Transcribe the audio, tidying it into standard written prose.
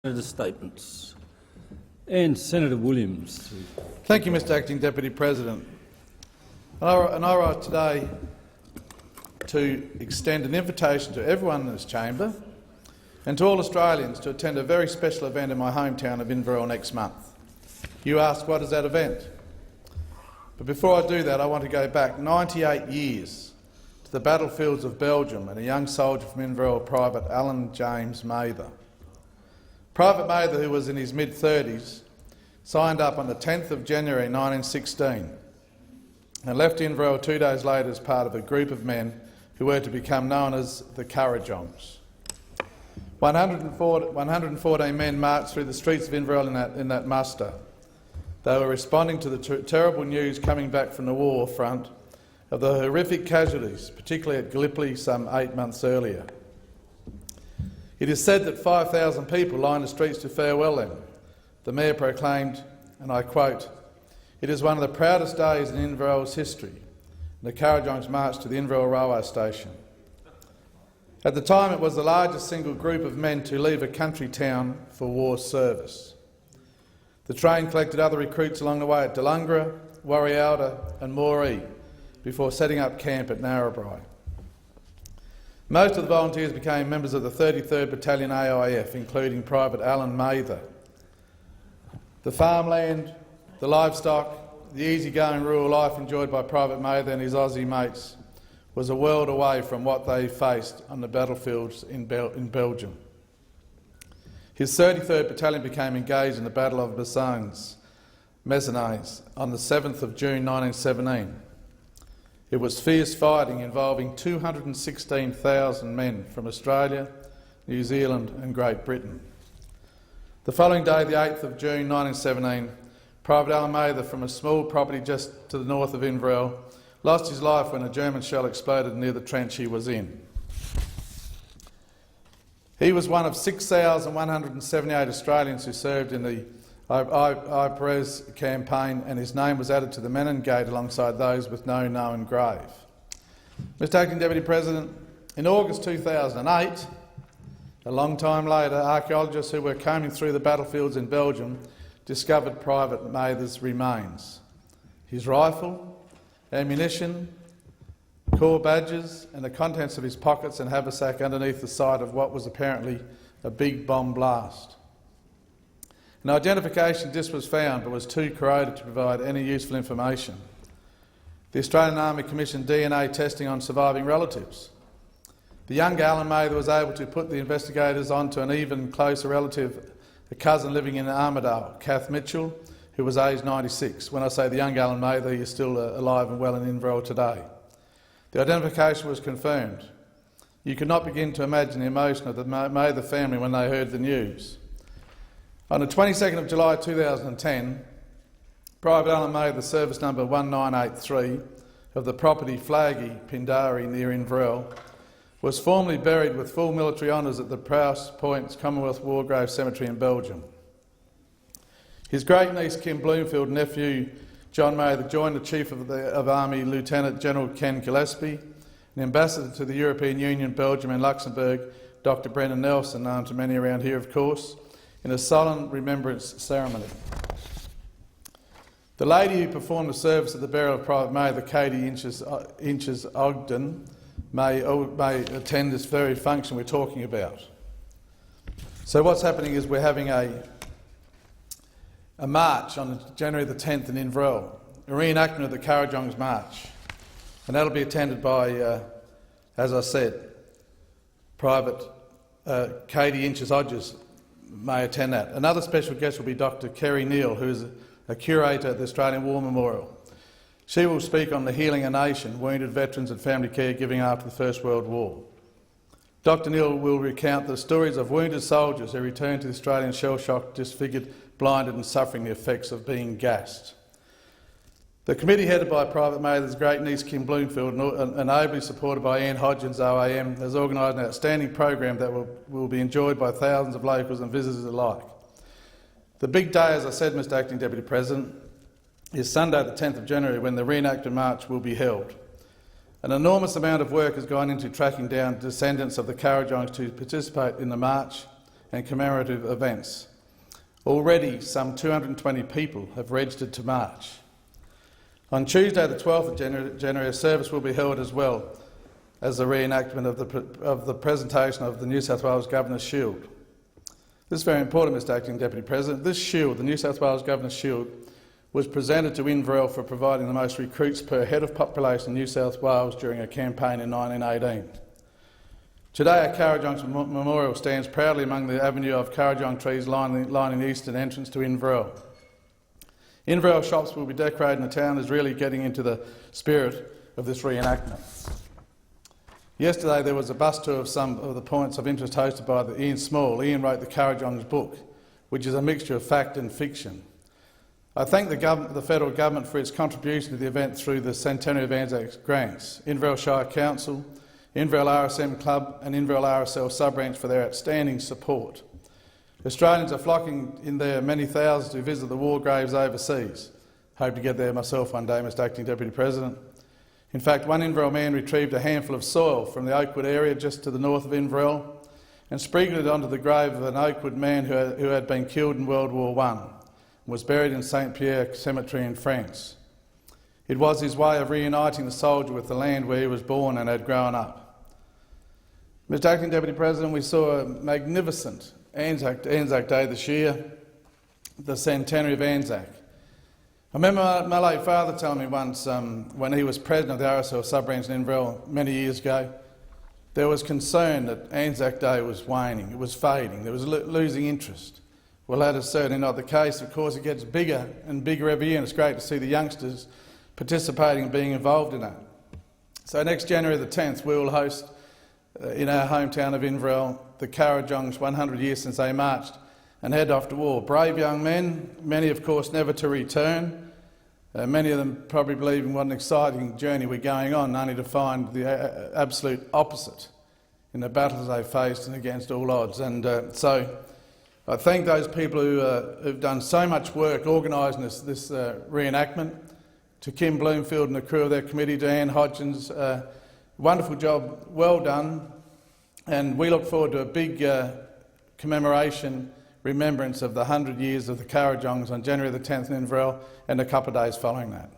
Senator statements. And Senator Williams. Thank you, Mr Acting Deputy President. And I rise today to extend an invitation to everyone in this chamber and to all Australians to attend a very special event in my hometown of Inverell next month. You ask, what is that event? But before I do that, I want to go back 98 years to the battlefields of Belgium and a young soldier from Inverell, Private Alan James Mather. Private Mather, who was in his mid-30s, signed up on the 10th of January 1916 and left Inverell 2 days later as part of a group of men who were to become known as the Kurrajongs. 114 men marched through the streets of Inverell in that muster. They were responding to the terrible news coming back from the war front of the horrific casualties, particularly at Gallipoli some 8 months earlier. It is said that 5,000 people lined the streets to farewell them. The Mayor proclaimed, and I quote, "It is one of the proudest days in Inverell's history," and the Kurrajongs marched to the Inverell railway station. At the time, it was the largest single group of men to leave a country town for war service. The train collected other recruits along the way at Dulungra, Warrialda and Moree before setting up camp at Narrabri. Most of the volunteers became members of the 33rd Battalion AIF, including Private Alan Mather. The farmland, the livestock, the easy-going rural life enjoyed by Private Mather and his Aussie mates was a world away from what they faced on the battlefields in Belgium. His 33rd Battalion became engaged in the Battle of Messines on the 7th of June 1917. It was fierce fighting involving 216,000 men from Australia, New Zealand and Great Britain. The following day, the 8th of June 1917, Private Alan Mather from a small property just to the north of Inverell lost his life when a German shell exploded near the trench he was in. He was one of 6,178 Australians who served in the Ypres campaign, and his name was added to the Menin Gate alongside those with no known grave. Mr Acting Deputy President, in August 2008, a long time later, archaeologists who were combing through the battlefields in Belgium discovered Private Mather's remains. His rifle, ammunition, corps badges and the contents of his pockets and haversack underneath the site of what was apparently a big bomb blast. An identification disc was found but was too corroded to provide any useful information. The Australian Army commissioned DNA testing on surviving relatives. The younger Alan Mather was able to put the investigators onto an even closer relative, a cousin living in Armidale, Kath Mitchell, who was aged 96. When I say the young Alan Mather, he is still alive and well in Inverell today. The identification was confirmed. You could not begin to imagine the emotion of the Mather family when they heard the news. On the 22nd of July 2010, Private Alan Mather, service number 1983 of the property Flaggy, Pindari near Inverell, was formally buried with full military honours at the Prowse Points Commonwealth War Grave Cemetery in Belgium. His great-niece Kim Bloomfield and nephew John Mather joined the Chief of Army Lieutenant General Ken Gillespie, and Ambassador to the European Union, Belgium and Luxembourg, Dr Brendan Nelson, known to many around here of course, in a solemn remembrance ceremony. The lady who performed the service at the burial of Private Mather, Katie Inches Ogden, may attend this very function we're talking about. So what's happening is we're having a march on January the 10th in Inverell, a reenactment of the Kurrajongs March, and that'll be attended by, as I said, Private Katie Inches Ogden may attend that. Another special guest will be Dr Kerry Neal, who is a curator at the Australian War Memorial. She will speak on the Healing a Nation, wounded veterans and family care giving after the First World War. Dr Neal will recount the stories of wounded soldiers who returned to the Australian shell-shocked, disfigured, blinded and suffering the effects of being gassed. The committee, headed by Private Mather's great-niece Kim Bloomfield and ably supported by Ian Hodgins OAM, has organised an outstanding program that will be enjoyed by thousands of locals and visitors alike. The big day, as I said, Mr Acting Deputy President, is Sunday the 10th of January, when the reenactment march will be held. An enormous amount of work has gone into tracking down descendants of the Kurrajongs to participate in the march and commemorative events. Already, some 220 people have registered to march. On Tuesday, the 12th of January, a service will be held as well as the reenactment of the presentation of the New South Wales Governor's Shield. This is very important, Mr Acting Deputy President. This shield, the New South Wales Governor's Shield, was presented to Inverell for providing the most recruits per head of population in New South Wales during a campaign in 1918. Today, our Kurrajongs Memorial stands proudly among the avenue of Kurrajong trees lining the eastern entrance to Inverell. Inverell shops will be decorated and the town is really getting into the spirit of this reenactment. Yesterday there was a bus tour of some of the points of interest hosted by Ian Small. Ian wrote the Kurrajongs book, which is a mixture of fact and fiction. I thank the federal government for its contribution to the event through the Centenary of Anzac grants, Inverell Shire Council, Inverell RSM Club and Inverell RSL sub-branch for their outstanding support. Australians are flocking in their many thousands to visit the war graves overseas. Hope to get there myself one day, Mr Acting Deputy President. In fact, one Inverell man retrieved a handful of soil from the Oakwood area just to the north of Inverell and sprinkled it onto the grave of an Oakwood man who had been killed in World War I and was buried in St Pierre Cemetery in France. It was his way of reuniting the soldier with the land where he was born and had grown up. Mr Acting Deputy President, we saw a magnificent Anzac Day this year, the Centenary of Anzac. I remember my late father telling me once, when he was president of the RSL sub-branch in Inverell many years ago, there was concern that Anzac Day was waning, it was fading, there was losing interest. Well, that is certainly not the case. Of course, it gets bigger and bigger every year, and it's great to see the youngsters participating and being involved in it. So next January the 10th, we will host, in our hometown of Inverell, the Kurrajongs 100 years since they marched and head off to war. Brave young men, many of course never to return. Many of them probably believing what an exciting journey we're going on, only to find the absolute opposite in the battles they faced and against all odds. And so I thank those people who've done so much work organising this reenactment, to Kim Bloomfield and the crew of their committee, to Anne Hodgins. Wonderful job, well done, and we look forward to a big commemoration remembrance of the 100 years of the Kurrajongs on January the 10th in Inverell and a couple of days following that.